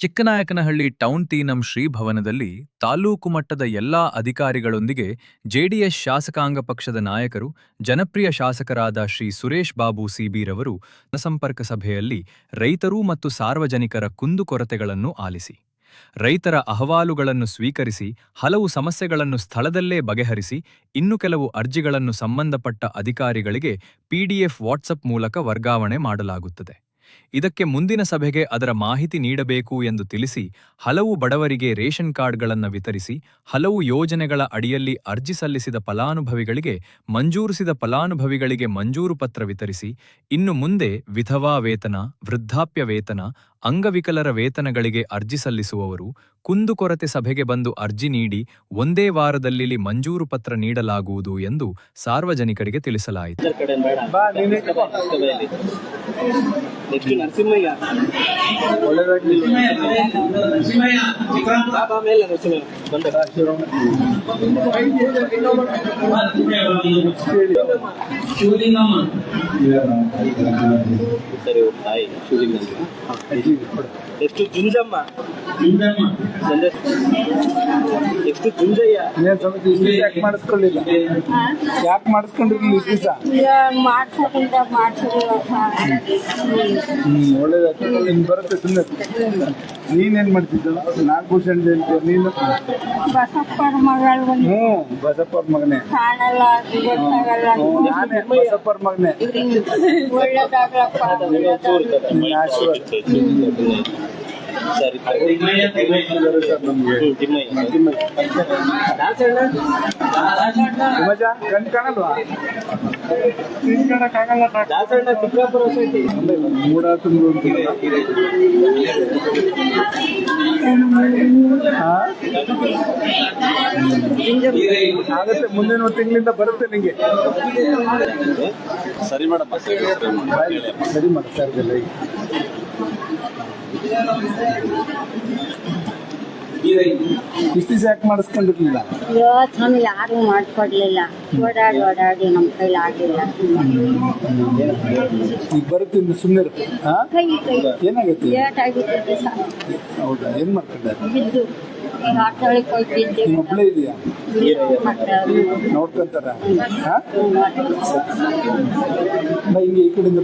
Chiknayakanahalli town Tinam ಶ್ರೀಭವನದಲ್ಲಿ taluk ಮಟ್ಟದ ಎಲ್ಲಾ ಅಧಿಕಾರಿಗಳೊಂದಿಗೆ ಜೆಡಿಎಸ್ ಶಾಸಕಾಂಗ ಪಕ್ಷದ ನಾಯಕರು, ಜನಪ್ರಿಯ ಶಾಸಕರಾದ ಶ್ರೀ ಸುರೇಶ್ ಬಾಬು ಸಿಬಿರವರು ಜನಸಂಪರ್ಕ ಸಭೆಯಲ್ಲಿ ರೈತರು ಮತ್ತು ಸಾರ್ವಜನಿಕರ ಕುಂದುಕೊರತೆಗಳನ್ನು ಆಲಿಸಿ, ರೈತರ ಅಹವಾಲುಗಳನ್ನು ಸ್ವೀಕರಿಸಿ, ಹಲವು ಸಮಸ್ಯೆಗಳನ್ನು ಸ್ಥಳದಲ್ಲೇ ಬಗೆಹರಿಸಿ, ಇನ್ನು ಕೆಲವು ಅರ್ಜಿಗಳನ್ನು ಸಂಬಂಧಪಟ್ಟ ಅಧಿಕಾರಿಗಳಿಗೆ ಪಿಡಿಎಫ್ ವಾಟ್ಸಪ್ ಮೂಲಕ ವರ್ಗಾವಣೆ ಮಾಡಲಾಗುತ್ತದೆ. ಇದಕ್ಕೆ ಮುಂದಿನ ಸಭೆಗೆ ಅದರ ಮಾಹಿತಿ ನೀಡಬೇಕು ಎಂದು ತಿಳಿಸಿ, ಹಲವು ಬಡವರಿಗೆ ರೇಷನ್ ಕಾರ್ಡ್ಗಳನ್ನು ವಿತರಿಸಿ, ಹಲವು ಯೋಜನೆಗಳ ಅಡಿಯಲ್ಲಿ ಅರ್ಜಿ ಸಲ್ಲಿಸಿದ ಫಲಾನುಭವಿಗಳಿಗೆ ಮಂಜೂರು ಪತ್ರ ವಿತರಿಸಿ, ಇನ್ನು ಮುಂದೆ ವಿಧವಾ ವೇತನ, ವೃದ್ಧಾಪ್ಯ ವೇತನ, ಅಂಗವಿಕಲರ ವೇತನಗಳಿಗೆ ಅರ್ಜಿ ಸಲ್ಲಿಸುವವರು ಕುಂದುಕೊರತೆ ಸಭೆಗೆ ಬಂದು ಅರ್ಜಿ ನೀಡಿ ಒಂದೇ ವಾರದಲ್ಲಿ ಮಂಜೂರು ಪತ್ರ ನೀಡಲಾಗುವುದು ಎಂದು ಸಾರ್ವಜನಿಕರಿಗೆ ತಿಳಿಸಲಾಯಿತು. ಎಷ್ಟು ಜುಂಜಮ್ಮ ಎಷ್ಟು ಜುಂಜಯ್ಯ ಯಾಕೆ ಮಾಡಿಸ್ಕೊಳ್ಳಿಲ್ಲ? ಯಾಕೆ ಮಾಡಿಸ್ಕೊಂಡಿರ್ಲಿಲ್ಲ ಇಷ್ಟು ದಿವಸ? ಒಳ್ಳೇದಾಗ್ತದೆ, ನಿನ್ ಬರುತ್ತೆ. ಸುಮ್ಮನೆ ನೀನೇನ್ ಮಾಡ್ತಿದ್ದ? ನಾಗಭೂಷಣ್ ಜಯಂತಿ ನೀನು? ಬಸಪ್ಪರ ಮಗಳು. ಬಸಪ್ಪರ ಮಗನೇ. ನಾನೇ ಬಸಪ್ಪರ ಮಗನೇ. ಒಳ್ಳೇದಾಗ್ಲಪ್ಪ. ನಿನ್ನ ಆಶೀರ್ವಾದ. ಸರಿ ಕಣ್ ಕಾಣಲ್ವಾ? ಮೂಡ ಆಗತ್ತೆ, ಮುಂದಿನ ತಿಂಗಳಿಂದ ಬರುತ್ತೆ ನಿಂಗೆ. ಸರಿ ಮೇಡಮ್, ಸರಿ ಮಾಡ್ತಾ ಇರ್ಲಿಲ್ಲ ಇಷ್ಟು ದಿವಸ ಯಾಕೆ ಮಾಡಿಸ್ಕೊಂಡಿರ್ಲಿಲ್ಲ? ಯೋಚನೆ ಯಾರು ಮಾಡ್ಕೊಡ್ಲಿಲ್ಲ. ಓಡಾಡಿ ನಮ್ಮ ಕೈಲಿ ಆಗಿಲ್ಲ. ಈಗ ಬರುತ್ತೆ, ಇನ್ನು ಸುಮ್ಮನೆ ಏನಾಗುತ್ತೆ? ಏಟಾಗಿತ್ತು. ಹೌದಾ? ಏನ್ ಮಾಡ್ಕೊಂಡೆ? ಬಿದ್ದು ನಿಮ್ಮ ಒಬ್ಬಳೇ ಇದೆಯಾ? ನೋಡ್ಕೊಂತಾರ? ಹಿಂಗೆ ಈ ಕಡೆಯಿಂದ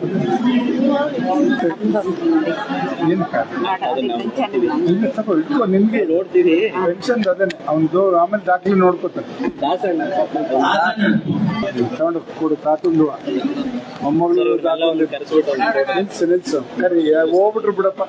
ಇಟ್ಕೋ, ನಿನ್ಗೆ ನೋಡ್ತೀವಿ ಪೆನ್ಷನ್ ಅದನ್ನೇ ಅವನದು. ಆಮೇಲೆ ದಾಖಲೆ ನೋಡ್ಕೋತಾರೆ. ತಗೊಂಡು ಕೊಡು ಕಾತುಂದು ಮೊಮ್ಮಗಳು ನಿಲ್ಸು ಕರಿ ಹೋಗ್ಬಿಟ್ರು ಬಿಡಪ್ಪ.